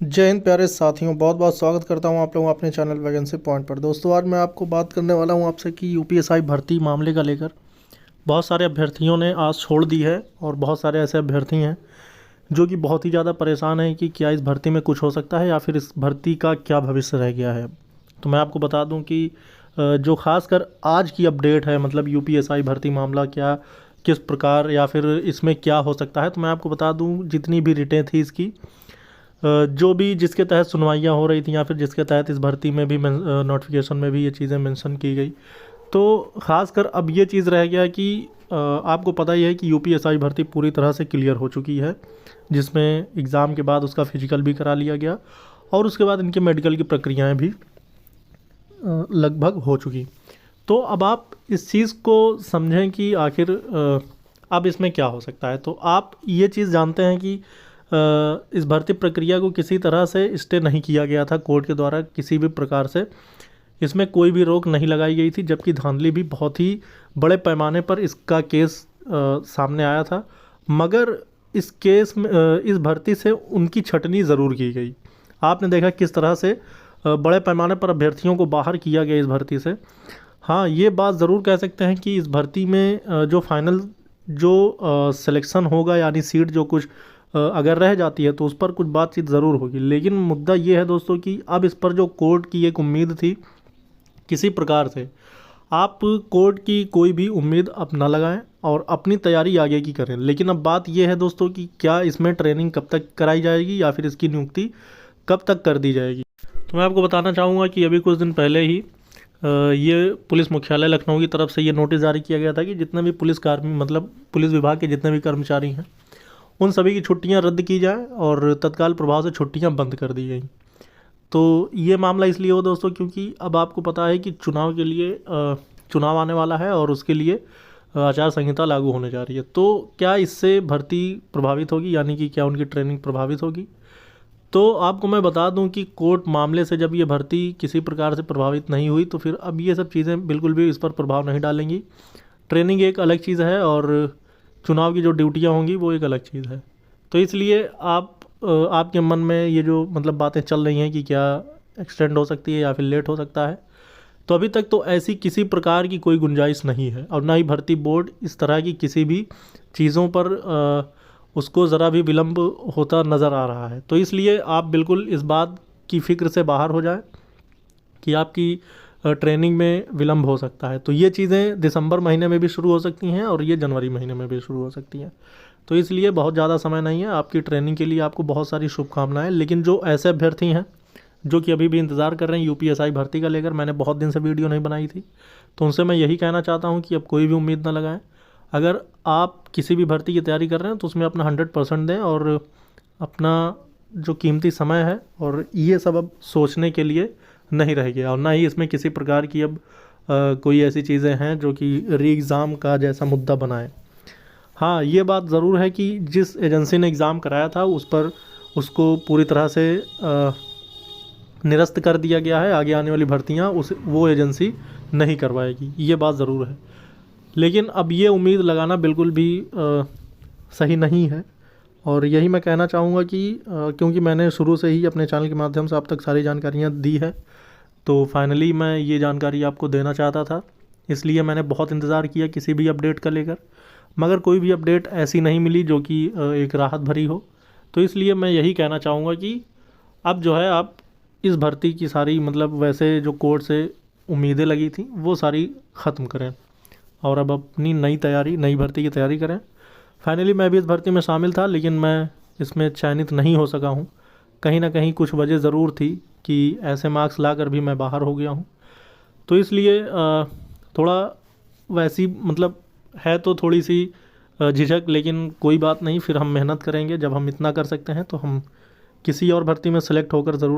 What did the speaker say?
जय हिंद प्यारे साथियों, बहुत बहुत स्वागत करता हूं आप लोगों अपने चैनल वैकेंसी पॉइंट पर। दोस्तों, आज मैं आपको बात करने वाला हूं आपसे कि यूपीएसआई भर्ती मामले का लेकर बहुत सारे अभ्यर्थियों ने आस छोड़ दी है और बहुत सारे ऐसे अभ्यर्थी हैं जो कि बहुत ही ज़्यादा परेशान हैं कि क्या इस भर्ती में कुछ हो सकता है या फिर इस भर्ती का क्या भविष्य रह गया है। तो मैं आपको बता दूं कि जो खासकर आज की अपडेट है, मतलब यूपीएसआई भर्ती मामला क्या किस प्रकार या फिर इसमें क्या हो सकता है, तो मैं आपको बता दूं जितनी भी रिटें थी इसकी, जो भी जिसके तहत सुनवाइयाँ हो रही थी या फिर जिसके तहत इस भर्ती में भी नोटिफिकेशन में भी ये चीज़ें मेंशन की गई। तो ख़ासकर अब ये चीज़ रह गया कि आपको पता ही है कि यूपीएसआई भर्ती पूरी तरह से क्लियर हो चुकी है, जिसमें एग्ज़ाम के बाद उसका फिजिकल भी करा लिया गया और उसके बाद इनके मेडिकल की प्रक्रियाएं भी लगभग हो चुकी। तो अब आप इस चीज़ को समझें कि आखिर अब इसमें क्या हो सकता है। तो आप ये चीज़ जानते हैं कि इस भर्ती प्रक्रिया को किसी तरह से स्टे नहीं किया गया था कोर्ट के द्वारा, किसी भी प्रकार से इसमें कोई भी रोक नहीं लगाई गई थी, जबकि धांधली भी बहुत ही बड़े पैमाने पर इसका केस सामने आया था। मगर इस केस में इस भर्ती से उनकी छटनी ज़रूर की गई। आपने देखा किस तरह से बड़े पैमाने पर अभ्यर्थियों को बाहर किया गया इस भर्ती से। हाँ, ये बात ज़रूर कह सकते हैं कि इस भर्ती में जो फाइनल जो सिलेक्शन होगा, यानी सीट जो कुछ अगर रह जाती है तो उस पर कुछ बातचीत ज़रूर होगी। लेकिन मुद्दा ये है दोस्तों कि अब इस पर जो कोर्ट की एक उम्मीद थी, किसी प्रकार से आप कोर्ट की कोई भी उम्मीद अब ना लगाएं और अपनी तैयारी आगे की करें। लेकिन अब बात यह है दोस्तों कि क्या इसमें ट्रेनिंग कब तक कराई जाएगी या फिर इसकी नियुक्ति कब तक कर दी जाएगी। तो मैं आपको बताना चाहूँगा कि अभी कुछ दिन पहले ही ये पुलिस मुख्यालय लखनऊ की तरफ से ये नोटिस जारी किया गया था कि जितने भी पुलिसकर्मी, मतलब पुलिस विभाग के जितने भी कर्मचारी हैं, उन सभी की छुट्टियां रद्द की जाए और तत्काल प्रभाव से छुट्टियां बंद कर दी गई। तो ये मामला इसलिए हो दोस्तों क्योंकि अब आपको पता है कि चुनाव के लिए चुनाव आने वाला है और उसके लिए आचार संहिता लागू होने जा रही है। तो क्या इससे भर्ती प्रभावित होगी, यानी कि क्या उनकी ट्रेनिंग प्रभावित होगी। तो आपको मैं बता दूं कि कोर्ट मामले से जब ये भर्ती किसी प्रकार से प्रभावित नहीं हुई तो फिर अब ये सब चीज़ें बिल्कुल भी इस पर प्रभाव नहीं डालेंगी। ट्रेनिंग एक अलग चीज़ है और चुनाव की जो ड्यूटियाँ होंगी वो एक अलग चीज़ है। तो इसलिए आपके मन में ये जो मतलब बातें चल रही हैं कि क्या एक्सटेंड हो सकती है या फिर लेट हो सकता है, तो अभी तक तो ऐसी किसी प्रकार की कोई गुंजाइश नहीं है और ना ही भर्ती बोर्ड इस तरह की किसी भी चीज़ों पर उसको ज़रा भी विलम्ब होता नज़र आ रहा है। तो इसलिए आप बिल्कुल इस बात की फ़िक्र से बाहर हो जाएं कि आपकी ट्रेनिंग में विलम्ब हो सकता है। तो ये चीज़ें दिसंबर महीने में भी शुरू हो सकती हैं और ये जनवरी महीने में भी शुरू हो सकती हैं। तो इसलिए बहुत ज़्यादा समय नहीं है आपकी ट्रेनिंग के लिए। आपको बहुत सारी शुभकामनाएं। लेकिन जो ऐसे अभ्यर्थी हैं जो कि अभी भी इंतज़ार कर रहे हैं यूपीएसआई भर्ती का लेकर, मैंने बहुत दिन से वीडियो नहीं बनाई थी, तो उनसे मैं यही कहना चाहता हूँ कि अब कोई भी उम्मीद ना लगाएं। अगर आप किसी भी भर्ती की तैयारी कर रहे हैं तो उसमें अपना 100% दें और अपना जो कीमती समय है और ये सब अब सोचने के लिए नहीं रह गया और ना ही इसमें किसी प्रकार की अब कोई ऐसी चीज़ें हैं जो कि री एग्ज़ाम का जैसा मुद्दा बनाए। हाँ, ये बात ज़रूर है कि जिस एजेंसी ने एग्ज़ाम कराया था उस पर उसको पूरी तरह से निरस्त कर दिया गया है। आगे आने वाली भर्तियाँ उस वो एजेंसी नहीं करवाएगी, ये बात ज़रूर है। लेकिन अब ये उम्मीद लगाना बिल्कुल भी सही नहीं है और यही मैं कहना चाहूँगा कि क्योंकि मैंने शुरू से ही अपने चैनल के माध्यम से आप तक सारी जानकारियाँ दी है, तो फाइनली मैं ये जानकारी आपको देना चाहता था। इसलिए मैंने बहुत इंतज़ार किया किसी भी अपडेट का लेकर, मगर कोई भी अपडेट ऐसी नहीं मिली जो कि एक राहत भरी हो। तो इसलिए मैं यही कहना चाहूँगा कि अब जो है आप इस भर्ती की सारी, मतलब वैसे जो कोर्ट से उम्मीदें लगी थी वो सारी ख़त्म करें और अब अपनी नई भर्ती की तैयारी करें। फाइनली मैं भी इस भर्ती में शामिल था, लेकिन मैं इसमें चयनित नहीं हो सका हूँ। कहीं ना कहीं कुछ वजह ज़रूर थी कि ऐसे मार्क्स लाकर भी मैं बाहर हो गया हूँ। तो इसलिए थोड़ा वैसी मतलब है तो थोड़ी सी झिझक, लेकिन कोई बात नहीं, फिर हम मेहनत करेंगे। जब हम इतना कर सकते हैं तो हम किसी और भर्ती में सेलेक्ट होकर ज़रूर